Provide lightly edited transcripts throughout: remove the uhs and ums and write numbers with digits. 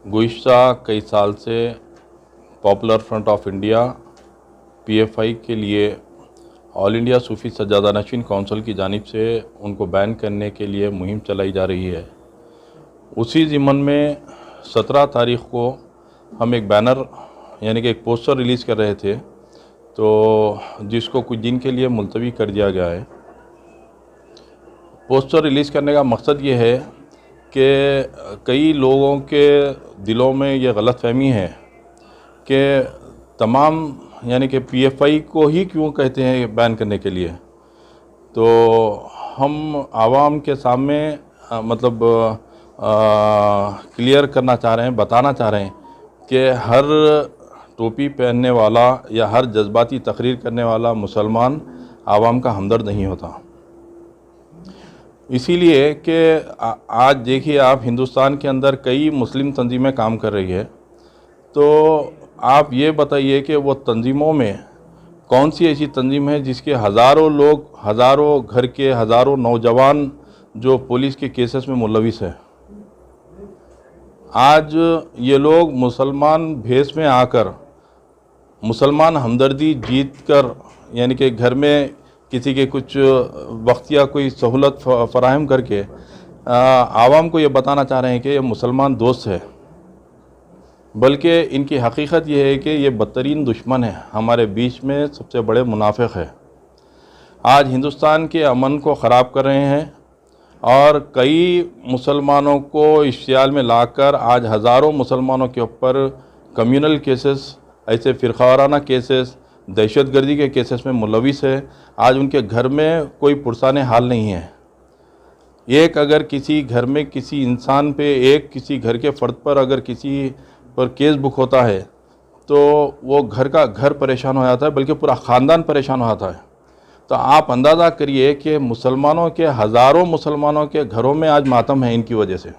गुज़िश्ता कई साल से popular front of India PFI के लिए ऑल इंडिया सूफ़ी सज्जादा नशीन काउंसिल की जानिब से उनको बैन करने के लिए मुहिम चलाई जा रही है। उसी ज़िम्मन में 17 तारीख़ को हम एक बैनर यानी कि एक पोस्टर रिलीज़ कर रहे थे, तो जिसको कुछ दिन के लिए मुलतवी कर दिया गया है। पोस्टर रिलीज़ करने का मकसद ये है कि कई लोगों के दिलों में ये गलतफहमी है कि तमाम यानी कि PFI को ही क्यों कहते हैं बैन करने के लिए। तो हम आवाम के सामने मतलब क्लियर करना चाह रहे हैं, बताना चाह रहे हैं कि हर टोपी पहनने वाला या हर जज्बाती तकरीर करने वाला मुसलमान आवाम का हमदर्द नहीं होता। इसीलिए कि आज देखिए आप, हिंदुस्तान के अंदर कई मुस्लिम तंजीमें काम कर रही है, तो आप ये बताइए कि वो तंजीमों में कौन सी ऐसी तंजीम है जिसके हज़ारों लोग, हज़ारों घर के हज़ारों नौजवान जो पुलिस के केसेस में मुलविस है। आज ये लोग मुसलमान भेष में आकर मुसलमान हमदर्दी जीत कर यानी कि घर में किसी के कुछ वक्तिया कोई सहूलत फ़राहम करके आवाम को ये बताना चाह रहे हैं कि ये मुसलमान दोस्त है, बल्कि इनकी हकीकत ये है कि ये बदतरीन दुश्मन है, हमारे बीच में सबसे बड़े मुनाफिक है। आज हिंदुस्तान के अमन को ख़राब कर रहे हैं और कई मुसलमानों को इश्तियाल में लाकर आज हज़ारों मुसलमानों के ऊपर कम्युनल केसेस, ऐसे फ़िरक़ावाराना केसेस, दहशतगर्दी के केसेस में मुलविस है। आज उनके घर में कोई पुरसाने हाल नहीं है। एक अगर किसी घर में किसी इंसान पे, एक किसी घर के फ़र्द पर अगर किसी पर केस बुक होता है तो वो घर का घर परेशान हो जाता है, बल्कि पूरा ख़ानदान परेशान हो जाता है। तो आप अंदाज़ा करिए कि मुसलमानों के, हज़ारों मुसलमानों के घरों में आज मातम है इनकी वजह से।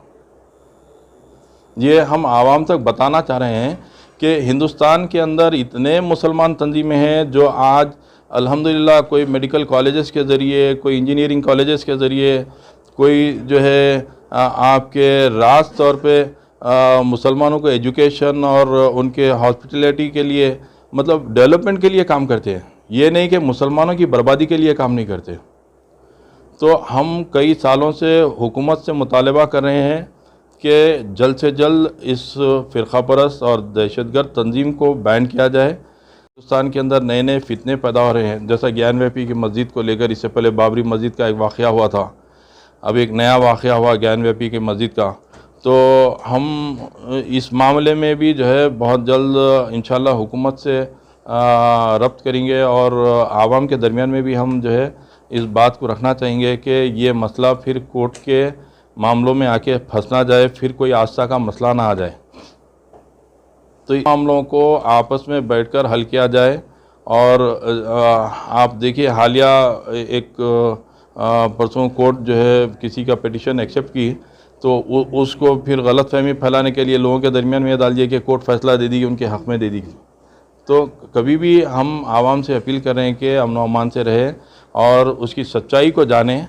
ये हम आवाम तक बताना चाह रहे हैं कि हिंदुस्तान के अंदर इतने मुसलमान तंजीमें हैं जो आज अल्हम्दुलिल्लाह कोई मेडिकल कॉलेजेस के ज़रिए, कोई इंजीनियरिंग कॉलेजेस के ज़रिए, कोई जो है आपके रास तौर पे मुसलमानों को एजुकेशन और उनके हॉस्पिटलिटी के लिए, मतलब डेवलपमेंट के लिए काम करते हैं। ये नहीं कि मुसलमानों की बर्बादी के लिए काम नहीं करते। तो हम कई सालों से हुकूमत से मुतालबा कर रहे हैं कि जल्द से जल्द इस फ़िरक़ा परस्त और दहशतगर्द तंजीम को बैन किया जाए। हिंदुस्तान के अंदर नए नए फितने पैदा हो रहे हैं, जैसा ज्ञानव्यापी की मस्जिद को लेकर इससे पहले बाबरी मस्जिद का एक वाक़या हुआ था, अब एक नया वाक़या हुआ ज्ञानव्यापी की मस्जिद का। तो हम इस मामले में भी जो है बहुत जल्द इंशाअल्लाह हुकूमत से रब्त करेंगे और आवाम के दरमियान में भी हम जो है इस बात को रखना चाहेंगे कि ये मसला फिर कोर्ट के मामलों में आके फंस ना जाए, फिर कोई आस्था का मसला ना आ जाए। तो इन मामलों को आपस में बैठकर हल किया जाए। और आप देखिए हालिया एक परसों कोर्ट जो है किसी का पिटिशन एक्सेप्ट की, तो उसको फिर गलतफहमी फैलाने के लिए लोगों के दरमियान में डाल दिया कि कोर्ट फैसला दे दी, उनके हक़ में दे दी। तो कभी भी हम आवाम से अपील कर रहे हैं कि अमन व अमान से रहे और उसकी सच्चाई को जाने।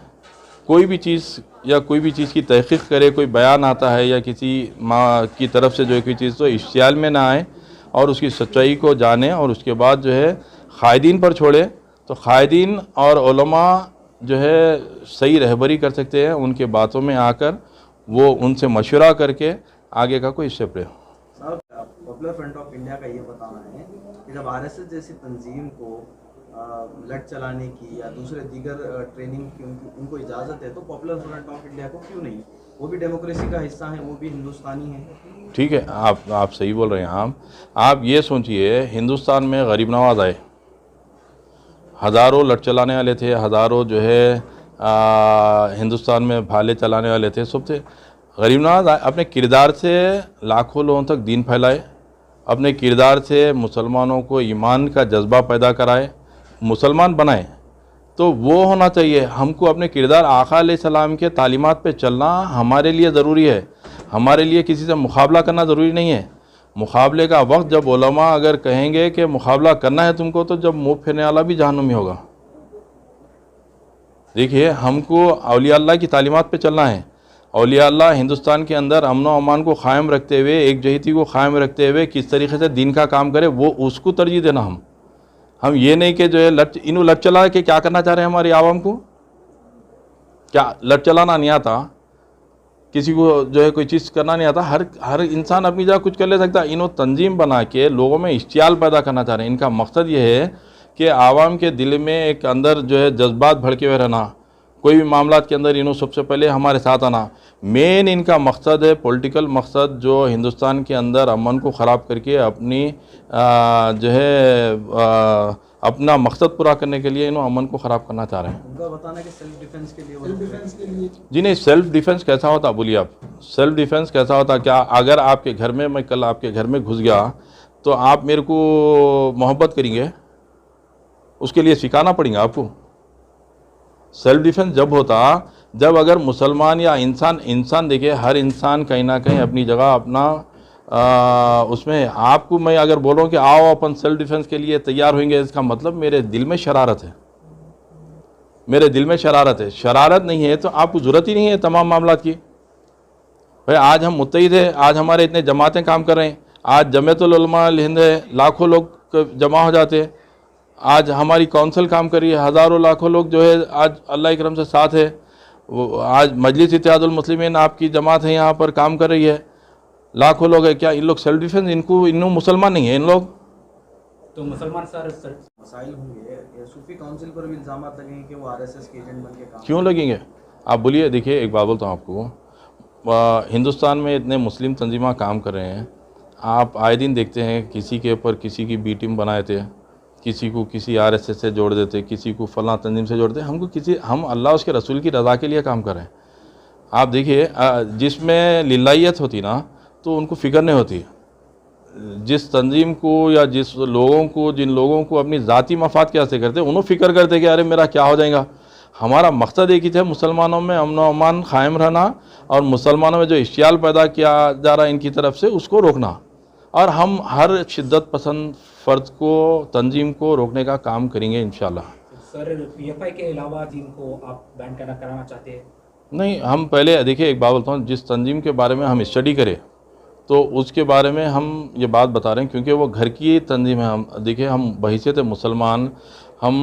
कोई भी चीज़ या कोई भी चीज़ की तहक़ीक़ करे, कोई बयान आता है या किसी माँ की तरफ से जो कोई चीज़, तो इश्तियाल में ना आए और उसकी सच्चाई को जाने और उसके बाद जो है क़ायदीन पर छोड़े। तो क़ायदीन और उलमा जो है सही रहबरी कर सकते हैं, उनके बातों में आकर वो उनसे मशवरा करके आगे का कोई स्टेप ले। पॉपुलर फ्रंट ऑफ इंडिया का ये बताना है कि जब RSS जैसी तंजीम को लट चलाने की या दूसरे दीगर ट्रेनिंग की उनको इजाज़त है, तो पॉपुलर फ्रंट ऑफ इंडिया को क्यों नहीं? वो भी डेमोक्रेसी का हिस्सा है, वो भी हिंदुस्तानी है। ठीक है, आप सही बोल रहे हैं। आप ये सोचिए, हिंदुस्तान में गरीब नवाज आए, हज़ारों लट चलाने वाले थे, हज़ारों जो है हिंदुस्तान में भाले चलाने वाले थे, सब थे। गरीब नवाज अपने किरदार से लाखों लोगों तक दीन फैलाए, अपने किरदार से मुसलमानों को ईमान का जज्बा पैदा कराए, मुसलमान बनाए। तो वो होना चाहिए। हमको अपने किरदार आका अलैहिस्सलाम के तालीमात पे चलना हमारे लिए ज़रूरी है। हमारे लिए किसी से मुकाबला करना ज़रूरी नहीं है। मुकाबले का वक्त जब उलमा अगर कहेंगे कि मुकाबला करना है तुमको, तो जब मुँह फेरने वाला भी जहन्नुमी होगा। देखिए, हमको औलिया अल्लाह की तालीमात पे चलना है। औलिया अल्लाह हिंदुस्तान के अंदर अमन व अमान को क़ायम रखते हुए, एकजहती को क़ायम रखते हुए किस तरीके से दीन का काम करे, वो उसको तरजीह देना। हम ये नहीं कि जो है लट चला के क्या करना चाह रहे हैं हमारी आवाम को। क्या लट चलाना नहीं आता, किसी को जो है कोई चीज़ करना नहीं आता। हर इंसान अपनी जगह कुछ कर ले सकता है। इन्हों तंजीम बना के लोगों में इश्तियाल पैदा करना चाह रहे हैं। इनका मकसद ये है कि आवाम के दिल में एक अंदर जो है जज्बात भड़के हुए रहना, कोई भी मामलात के अंदर इन्हों सबसे पहले हमारे साथ आना। मेन इनका मकसद है पॉलिटिकल मकसद, जो हिंदुस्तान के अंदर अमन को ख़राब करके अपनी जो है अपना मकसद पूरा करने के लिए इन्हों अमन को ख़राब करना चाह रहे हैं। उनका बताना कि सेल्फ डिफेंस के लिए जी नहीं, सेल्फ डिफेंस कैसा होता बोलिए आप। सेल्फ डिफेंस कैसा होता? क्या अगर आपके घर में, मैं कल आपके घर में घुस गया तो आप मेरे को मोहब्बत करेंगे? उसके लिए सिखाना पड़ेगा आपको। सेल्फ डिफेंस जब होता जब अगर मुसलमान या इंसान देखिए, हर इंसान कहीं ना कहीं अपनी जगह अपना उसमें, आपको मैं अगर बोलूँ कि आओ अपन सेल्फ डिफेंस के लिए तैयार होंगे, इसका मतलब मेरे दिल में शरारत है। मेरे दिल में शरारत है। शरारत नहीं है तो आपको ज़रूरत ही नहीं है तमाम मामलात की। भाई आज हम मुत्तहिद है, आज हमारे इतने जमातें काम कर रहे हैं, आज जमीयतुल उलमा हिंद है, लाखों लोग जमा हो जाते हैं। आज हमारी काउंसिल काम कर रही है, हज़ारों लाखों लोग जो है आज अल्लाह करम से साथ है। वो आज मजलिस इत्तेहादुल मुस्लिमीन आपकी जमात है, यहाँ पर काम कर रही है, लाखों लोग है। क्या इन लोग सेल्फ डिफेंस, इनको मुसलमान नहीं है इन लोग? तो मुसलमान सर मसाइल होंगे, ये सूफी काउंसिल पर भी इल्ज़ाम लगेंगे कि वो आरएसएस के एजेंट बन के काम। क्यों लगेंगे? आप बोलिए। देखिए, एक बात बोलता हूँ आपको, हिंदुस्तान में इतने मुस्लिम तंजीमा काम कर रहे हैं। आप आए दिन देखते हैं किसी के ऊपर किसी की बी टीम बनाए थे, किसी को किसी आरएसएस से जोड़ देते, किसी को फलां तंजीम से जोड़ते। हम अल्लाह उसके रसूल की रज़ा के लिए काम कर रहे हैं। आप देखिए, जिसमें लिल्लाहियत होती ना तो उनको फ़िक्र नहीं होती। जिस तंजीम को या जिन लोगों को अपनी ज़ाती मफाद कैसे करते, उन्होंने फ़िक्र करते कि अरे मेरा क्या हो जाएगा। हमारा मकसद एक ही था, मुसलमानों में अमन व अमान क़ायम रहना और मुसलमानों में जो इश्तियाल पैदा किया जा रहा है इनकी तरफ से, उसको रोकना। और हम हर शिद्दत पसंद फ़र्द को, तंजीम को रोकने का काम करेंगे इंशाल्लाह। सर पीएफआई के अलावा जिनको आप बैन कराना चाहते हैं? नहीं, हम पहले देखिए, एक बात बोलता हूँ, जिस तंजीम के बारे में हम स्टडी करें तो उसके बारे में हम ये बात बता रहे हैं, क्योंकि वो घर की तंजीम है। हम देखिए, हम बहैसियत मुसलमान, हम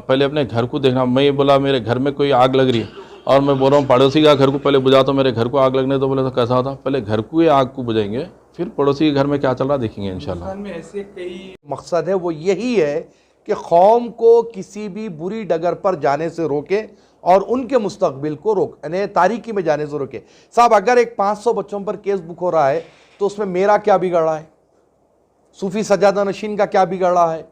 पहले अपने घर को देखना। मैं ये बोला मेरे घर में कोई आग लग रही है और मैं बोल रहा हूँ पड़ोसी का घर को पहले बुझा, तो मेरे घर को आग लगने तो बोले तो कैसा होता? पहले घर को ही आग को बुझाएंगे, फिर पड़ोसी के घर में क्या चल रहा देखेंगे इंशाल्लाह। में ऐसे कई मकसद है, वो यही है कि कौम को किसी भी बुरी डगर पर जाने से रोके और उनके मुस्तकबिल को यानी तारीकी में जाने से रोके। साहब, अगर एक 500 बच्चों पर केस बुक हो रहा है तो उसमें मेरा क्या बिगड़ रहा है? सूफी सज्जादा नशीन का क्या बिगड़ रहा है?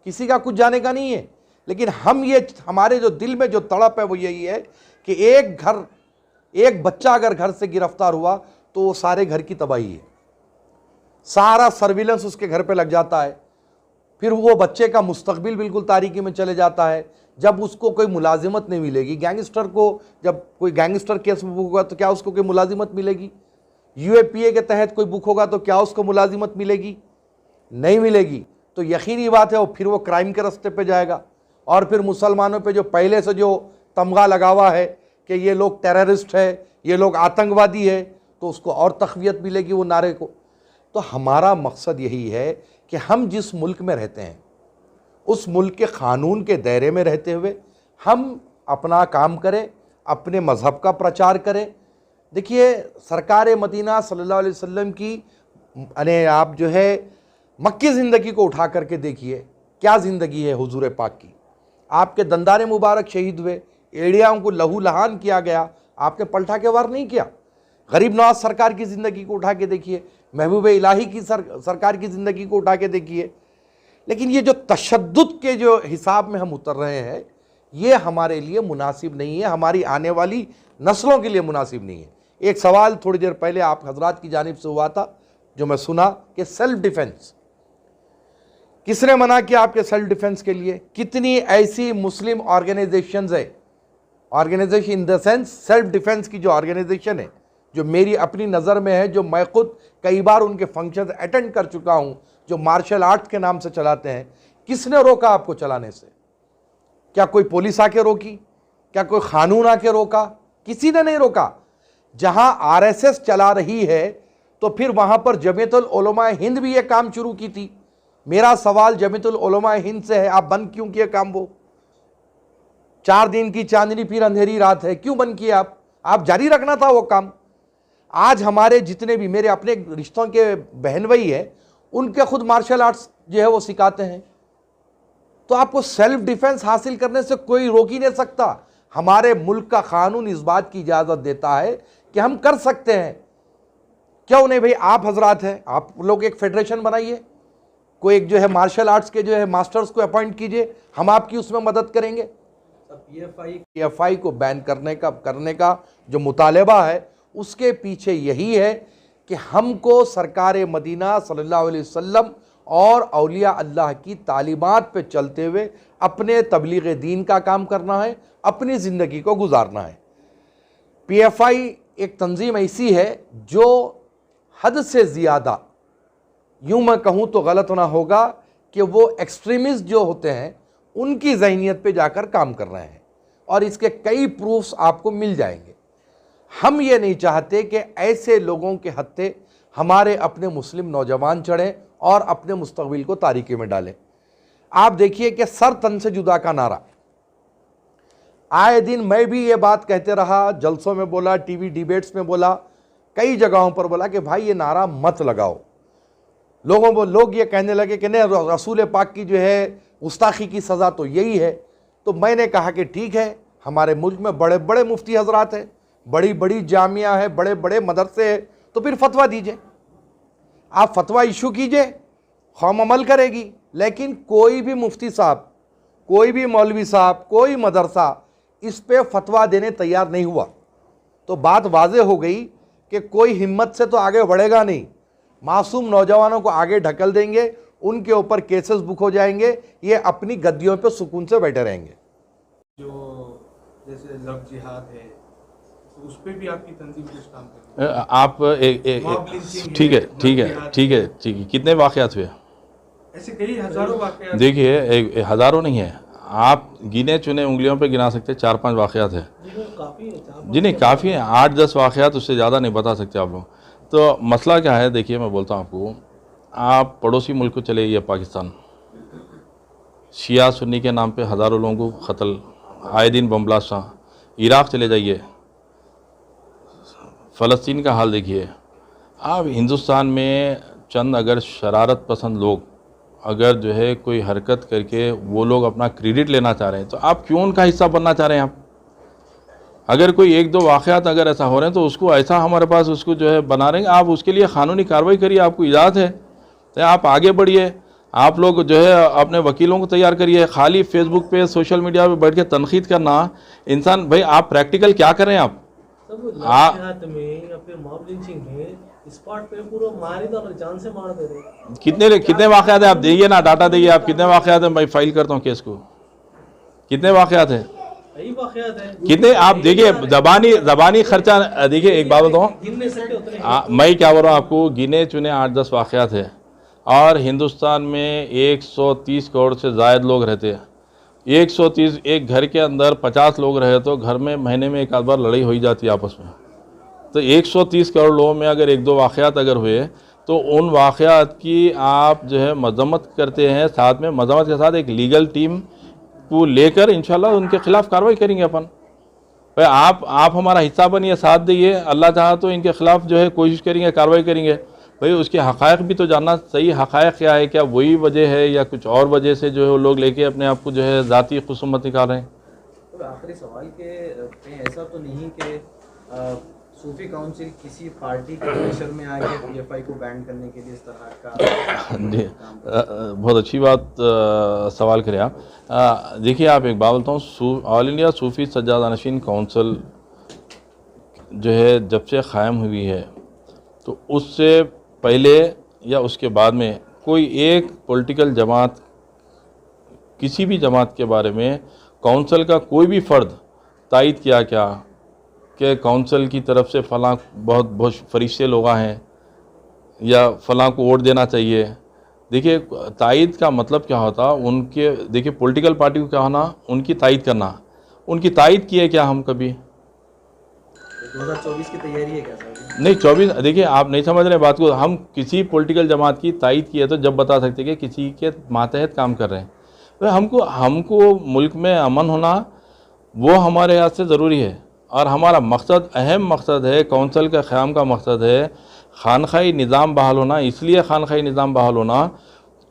किसी का कुछ जाने का नहीं है। लेकिन हमारे जो दिल में जो तड़प है वो यही है कि एक बच्चा अगर घर से गिरफ्तार हुआ तो वो सारे घर की तबाही है। सारा सर्विलेंस उसके घर पे लग जाता है, फिर वो बच्चे का मुस्तकबिल बिल्कुल तारीकी में चले जाता है। जब उसको कोई मुलाजिमत नहीं मिलेगी, गैंगस्टर को जब कोई गैंगस्टर केस बुक होगा तो क्या उसको कोई मुलाजिमत मिलेगी? यूएपीए के तहत कोई बुक होगा तो क्या उसको मुलाजिमत मिलेगी? नहीं मिलेगी। तो यकीनी बात है वो क्राइम के रास्ते पे जाएगा। और फिर मुसलमानों पे जो पहले से जो तमगा लगा हुआ है कि ये लोग टेररिस्ट है, ये लोग आतंकवादी है, तो उसको और तक़वियत मिलेगी वो नारे को। तो हमारा मकसद यही है कि हम जिस मुल्क में रहते हैं उस मुल्क के क़ानून के दायरे में रहते हुए हम अपना काम करें, अपने मज़हब का प्रचार करें। देखिए, सरकार मदीना सल्लल्लाहु अलैहि वसल्लम की आप जो है मक्की ज़िंदगी को उठा करके देखिए, क्या ज़िंदगी है हुजूर पाक की। आपके दंदारे मुबारक शहीद हुए, एड़ियाओं को लहू लहान किया गया, आपने पलटा के वार नहीं किया। गरीब नवाज सरकार की ज़िंदगी को उठा के देखिए, महबूब इलाही की सरकार की ज़िंदगी को उठा के देखिए। लेकिन ये जो तशद्दुद के जो हिसाब में हम उतर रहे हैं, ये हमारे लिए मुनासिब नहीं है, हमारी आने वाली नस्लों के लिए मुनासिब नहीं है। एक सवाल थोड़ी देर पहले आप हजरात की जानिब से हुआ था जो मैं सुना कि सेल्फ डिफेंस, किसने मना किया आपके सेल्फ डिफेंस के लिए? कितनी ऐसी मुस्लिम ऑर्गेनाइजेशंस है, organisation in the sense self defence की जो ऑर्गेनाइजेशन है, जो मेरी अपनी नज़र में है, जो मैं खुद कई बार उनके फंक्शंस अटेंड कर चुका हूं, जो मार्शल आर्ट के नाम से चलाते हैं, किसने रोका आपको चलाने से? क्या कोई पुलिस आके रोकी? क्या कोई कानून आके रोका? किसी ने नहीं रोका। जहां आरएसएस चला रही है तो फिर वहां पर जमीयतुल उलमा हिंद भी ये काम शुरू की थी। मेरा सवाल जमीयतुल उलमा हिंद से है, आप बंद क्यों किए काम? वो 4 दिन की चांदनी फिर अंधेरी रात है, क्यों बंद किए आप जारी रखना था वो काम। आज हमारे जितने भी मेरे अपने रिश्तों के बहन भाई है, उनके खुद मार्शल आर्ट्स जो है वो सिखाते हैं। तो आपको सेल्फ डिफेंस हासिल करने से कोई रोक ही नहीं सकता। हमारे मुल्क का कानून इस बात की इजाज़त देता है कि हम कर सकते हैं। क्यों नहीं भाई? आप हजरात हैं, आप लोग एक फेडरेशन बनाइए, कोई एक जो है मार्शल आर्ट्स के जो है मास्टर्स को अपॉइंट कीजिए, हम आपकी उसमें मदद करेंगे। पीएफआई को बैन करने का जो मुतालबा है, उसके पीछे यही है कि हमको सरकार मदीना सल्लल्लाहु अलैहि वसल्लम और औलिया अल्लाह की तालीमात पे चलते हुए अपने तबलीग दीन का काम करना है, अपनी ज़िंदगी को गुजारना है। पीएफआई एक तंजीम ऐसी है जो हद से ज़्यादा, यूँ मैं कहूँ तो गलत ना होगा कि वो एक्सट्रीमिस्ट जो होते हैं उनकी जहनीत पे जाकर काम कर रहे हैं, और इसके कई प्रूफ्स आपको मिल जाएंगे। हम ये नहीं चाहते कि ऐसे लोगों के हत्थे हमारे अपने मुस्लिम नौजवान चढ़ें और अपने मुस्तकबिल को तारीकी में डालें। आप देखिए कि सर तन से जुदा का नारा आए दिन, मैं भी ये बात कहते रहा, जलसों में बोला, टीवी डिबेट्स में बोला, कई जगहों पर बोला कि भाई ये नारा मत लगाओ। लोग ये कहने लगे कि नहीं, रसूल पाक की जो है गुस्ताखी की सज़ा तो यही है। तो मैंने कहा कि ठीक है, हमारे मुल्क में बड़े बड़े मुफ्ती हजरात हैं, बड़ी बड़ी जामिया है, बड़े बड़े मदरसे हैं, तो फिर फतवा दीजिए, आप फतवा इशू कीजिए, कौम अमल करेगी। लेकिन कोई भी मुफ्ती साहब, कोई भी मौलवी साहब, कोई मदरसा इस पे फतवा देने तैयार नहीं हुआ। तो बात वाज़े हो गई कि कोई हिम्मत से तो आगे बढ़ेगा नहीं, मासूम नौजवानों को आगे ढकल देंगे, उनके ऊपर केसेस बुक हो जाएंगे, ये अपनी गद्दियों पे सुकून से बैठे रहेंगे। जो जैसे लव जिहाद है, तो उस पर भी आपकी तंजीम कुछ काम कर रही है? आप ठीक है, कितने वाक़यात हुए? ऐसे कई हज़ारों वाक़यात। देखिए, हज़ारों नहीं है, आप गिने चुने उंगलियों पे गिना सकते 4-5 वाक़यात है जी। नहीं, काफ़ी है, 8-10 वाक़यात, उससे ज़्यादा नहीं बता सकते आप लोग। तो मसला क्या है, देखिए मैं बोलता हूँ आपको, आप पड़ोसी मुल्क को चले जाइए, पाकिस्तान, शिया सुन्नी के नाम पे हज़ारों लोगों को कत्ल, आए दिन बम ब्लास्ट। इराक़ चले जाइए, फ़लस्तीन का हाल देखिए। आप हिंदुस्तान में चंद अगर शरारत पसंद लोग अगर जो है कोई हरकत करके वो लोग अपना क्रेडिट लेना चाह रहे हैं, तो आप क्यों उनका हिस्सा बनना चाह रहे हैं? आप अगर कोई 1-2 वाक़यात अगर ऐसा हो रहे हैं तो उसको ऐसा हमारे पास उसको जो है बना रहे हैं, आप उसके लिए क़ानूनी कार्रवाई करिए, आपको इजाज़त है, तो आप आगे बढ़िए। आप लोग जो है अपने वकीलों को तैयार करिए। खाली फेसबुक पे, सोशल मीडिया पे बैठ के तनकीद करना, इंसान भाई आप प्रैक्टिकल क्या कर रहे हैं? आप स्पॉट पे पूरा मारे तो जान से मार दे रहे। कितने वाक़यात है? आप देखिए ना, डाटा देखिए आप, कितने वाक़यात हैं? मैं फाइल करता हूँ केस को, कितने वाक़यात हैं? कितने आप देखिए, ज़बानी खर्चा देखिए। एक बात बताऊँ, मैं क्या बोल रहा हूँ आपको, गिने चुने 8-10 वाक़यात है, और हिंदुस्तान में 130 करोड़ से ज़ायद लोग रहते हैं। 130, एक घर के अंदर 50 लोग रहे तो घर में महीने में एक आध बार लड़ाई हो ही जाती है आपस में। तो 130 करोड़ लोगों में अगर 1-2 वाक़यात अगर हुए तो उन वाक़यात की आप जो है मजम्मत करते हैं, साथ में मजम्मत के साथ एक लीगल टीम को लेकर इंशाल्लाह उनके ख़िलाफ़ कार्रवाई करेंगे अपन। भाई आप हमारा हिस्सा बनिए, साथ दीजिए, अल्लाह चाहा तो इनके ख़िलाफ़ जो है कोशिश करेंगे, कार्रवाई करेंगे। भाई उसके हक़ाइक़ भी तो जानना, सही हक़ाइक़ क्या है, क्या वही वजह है या कुछ और वजह से जो है वो लोग लेके अपने आप को जो है ज़ाती खुसूमत निकाल रहे हैं। तो आखिरी सवाल के ऐसा तो नहीं कि सूफी काउंसिल किसी पार्टी के प्रेशर में आके पीएफआई को बैन करने के लिए इस तरह का? जी, बहुत अच्छी बात सवाल करें आप। देखिए, आप एक बात बोलता हूँ, ऑल इंडिया सूफ़ी सज्जादानशीन काउंसिल जो है जब से क़ायम हुई है, तो उससे पहले या उसके बाद में कोई एक पॉलिटिकल जमात, किसी भी जमात के बारे में काउंसिल का कोई भी फ़र्द तायद किया क्या कि काउंसिल की तरफ से फ़लाँ बहुत फरिश्ते लोग हैं या फ़लाँ को वोट देना चाहिए। देखिए तायद का मतलब क्या होता, उनके देखिए पॉलिटिकल पार्टी को क्या होना, उनकी तायद करना। उनकी तायद की है क्या हम कभी? 2024 की तैयारी है क्या सर? नहीं, 24 देखिए आप नहीं समझ रहे बात को। हम किसी पॉलिटिकल जमात की तायद की है तो जब बता सकते कि किसी के मातहत काम कर रहे हैं। तो हमको मुल्क में अमन होना वो हमारे हाथ से ज़रूरी है, और हमारा मकसद, अहम मकसद है, काउंसिल का क़याम का मकसद है खानखाई निज़ाम बहाल होना। इसलिए खानखाई निज़ाम बहाल होना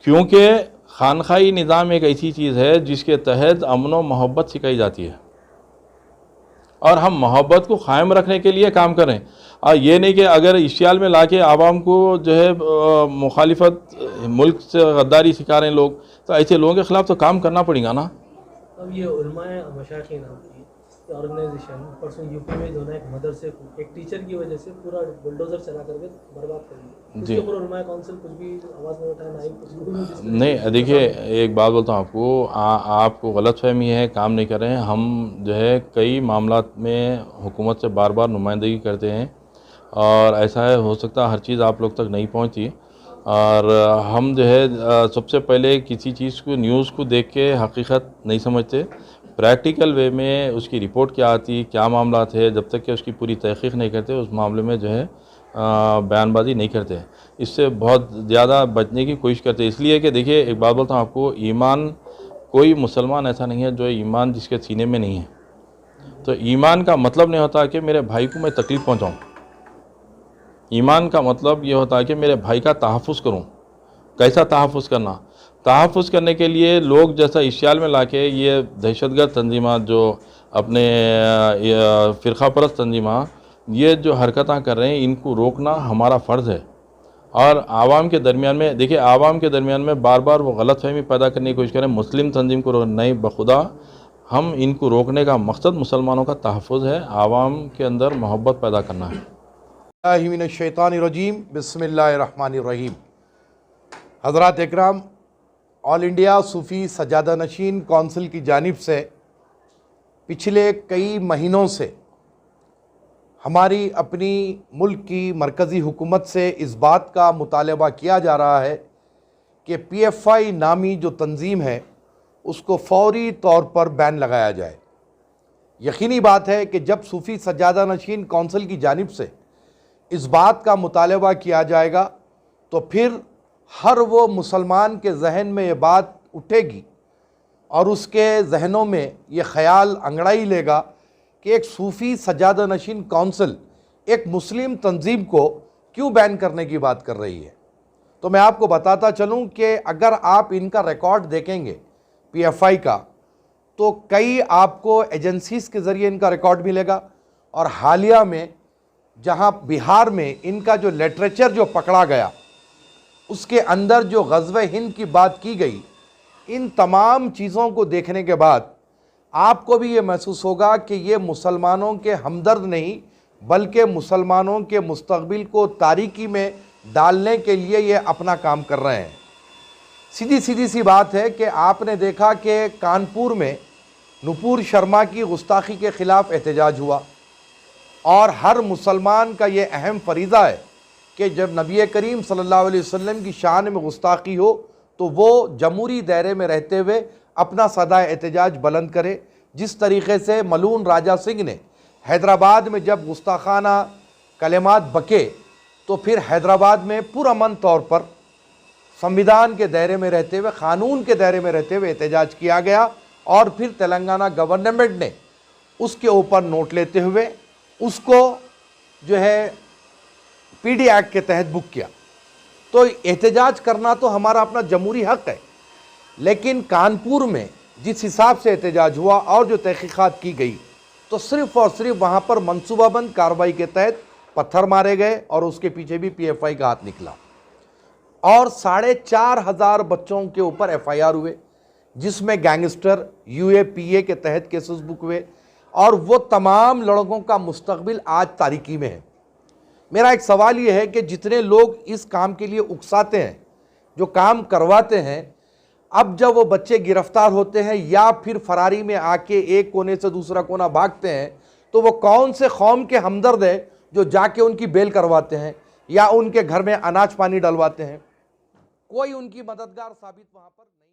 क्योंकि खानखाई निज़ाम एक ऐसी चीज़ है जिसके तहत अमन व मोहब्बत सिखाई जाती है, और हम मोहब्बत को क़ायम रखने के लिए काम करें। और ये नहीं कि अगर इश्तियाल में लाके आवाम को जो है मुखालिफत, मुल्क से गद्दारी सिखा रहे हैं लोग, तो ऐसे लोगों के ख़िलाफ़ तो काम करना पड़ेगा ना। अब ये उलमाए मशाइखीन नाम की ऑर्गेनाइजेशन परसों यूपी में जो है एक मदरसे को एक टीचर की वजह से पूरा बुलडोजर चला करके बर्बाद कर दिया। जी। उसके ऊपर उलमाए काउंसिल कुछ भी आवाज़ नहीं उठाया, ना ही कुछ नहीं देखिए, एक बात बोलता हूँ आपको, आपको गलतफहमी है, काम नहीं कर रहे हैं। हम जो है कई मामलात में हुकूमत से बार बार नुमाइंदगी करते हैं, और ऐसा है हो सकता है हर चीज़ आप लोग तक नहीं पहुँची। और हम जो है सबसे पहले किसी चीज़ को, न्यूज़ को देख के हकीकत नहीं समझते, प्रैक्टिकल वे में उसकी रिपोर्ट क्या आती, क्या मामला थे, जब तक कि उसकी पूरी तहकीक नहीं करते उस मामले में जो है बयानबाजी नहीं करते। इससे बहुत ज़्यादा बचने की कोशिश करते। इसलिए कि देखिए एक बात बोलता हूँ आपको, ईमान, कोई मुसलमान ऐसा नहीं है जो ईमान जिसके सीने में नहीं है। तो ईमान का मतलब नहीं होता कि मेरे भाई को मैं तकलीफ़ पहुँचाऊँ। ईमान का मतलब ये होता है कि मेरे भाई का तहफ़्फ़ुज़ करूँ। कैसा तहफ़्फ़ुज़ करना? तहफ़्फ़ुज़ करने के लिए लोग जैसा इश्तियाल में लाके ये दहशतगर्द तंजीमात, जो अपने फ़िरक़ा परस्त तंजीमात, ये जो हरकतें कर रहे हैं, इनको रोकना हमारा फ़र्ज़ है। और आवाम के दरमियान में, देखिए आवाम के दरमियान में बार बार वो गलतफ़हमी पैदा करने की कोशिश करें मुस्लिम तंजीम को नहीं, बखुदा हम इनको रोकने का मकसद मुसलमानों का तहफ़्फ़ुज़ है, आवाम के अंदर मोहब्बत पैदा करना है। मिनश्शैतानिर्रजीम, बिस्मिल्लाहिर्रहमानिर्रहीम। हज़रात इकराम, ऑल इंडिया सूफ़ी सजादा नशीन कौंसिल की जानिब से पिछले कई महीनों से हमारी अपनी मुल्क की मरकज़ी हुकूमत से इस बात का मुतालबा किया जा रहा है कि PFI नामी जो तंजीम है उसको फ़ौरी तौर पर बैन लगाया जाए। यकीनी बात है कि जब सूफ़ी सजादा नशीन कौंसिल की जानिब से इस बात का मुतालबा किया जाएगा तो फिर हर वो मुसलमान के जहन में ये बात उठेगी और उसके जहनों में ये ख़याल अंगड़ाई लेगा कि एक सूफ़ी सजादा नशीन कौंसिल एक मुस्लिम तंजीम को क्यों बैन करने की बात कर रही है। तो मैं आपको बताता चलूँ कि अगर आप इनका रिकॉर्ड देखेंगे PFI का, तो कई आपको एजेंसीज़ के ज़रिए इनका रिकॉर्ड मिलेगा। और हालिया में जहाँ बिहार में इनका जो लिटरेचर जो पकड़ा गया, उसके अंदर जो ग़ज़वे हिंद की बात की गई, इन तमाम चीज़ों को देखने के बाद आपको भी ये महसूस होगा कि ये मुसलमानों के हमदर्द नहीं, बल्कि मुसलमानों के मुस्तक़बिल को तारीकी में डालने के लिए ये अपना काम कर रहे हैं। सीधी सी बात है कि आपने देखा कि कानपुर में नुपुर शर्मा की गुस्ताखी के ख़िलाफ़ एहतजाज हुआ, और हर मुसलमान का ये अहम फरीज़ा है कि जब नबी करीम सल्लल्लाहु अलैहि वसल्लम की शान में गुस्ताखी हो तो वो जमहूरी दायरे में रहते हुए अपना सदा एहतजाज बुलंद करे। जिस तरीक़े से मलून राजा सिंह ने हैदराबाद में जब गुस्ताखाना कलेमात बके तो फिर हैदराबाद में पुरअमन तौर पर संविधान के दायरे में रहते हुए, क़ानून के दायरे में रहते हुए एहतजाज किया गया, और फिर तेलंगाना गवर्नमेंट ने उसके ऊपर नोट लेते हुए उसको जो है PD एक्ट के तहत बुक किया। तो एहतजाज करना तो हमारा अपना जमहूरी हक़ है, लेकिन कानपुर में जिस हिसाब से एहतजाज हुआ और जो तहक़ीक़ात की गई, तो सिर्फ़ और सिर्फ वहाँ पर मनसूबाबंद कार्रवाई के तहत पत्थर मारे गए और उसके पीछे भी PFI का हाथ निकला, और 4,500 बच्चों के ऊपर FIR हुए, जिसमें गैंगस्टर UAPA के तहत केसेस बुक हुए, और वो तमाम लड़कों का मुस्तक़बिल आज तारीकी में है। मेरा एक सवाल ये है कि जितने लोग इस काम के लिए उकसाते हैं जो काम करवाते हैं, अब जब वो बच्चे गिरफ्तार होते हैं या फिर फरारी में आके एक कोने से दूसरा कोना भागते हैं, तो वो कौन से कौम के हमदर्द है जो जाके उनकी बेल करवाते हैं या उनके घर में अनाज पानी डलवाते हैं? कोई उनकी मददगार साबित वहाँ पर नहीं।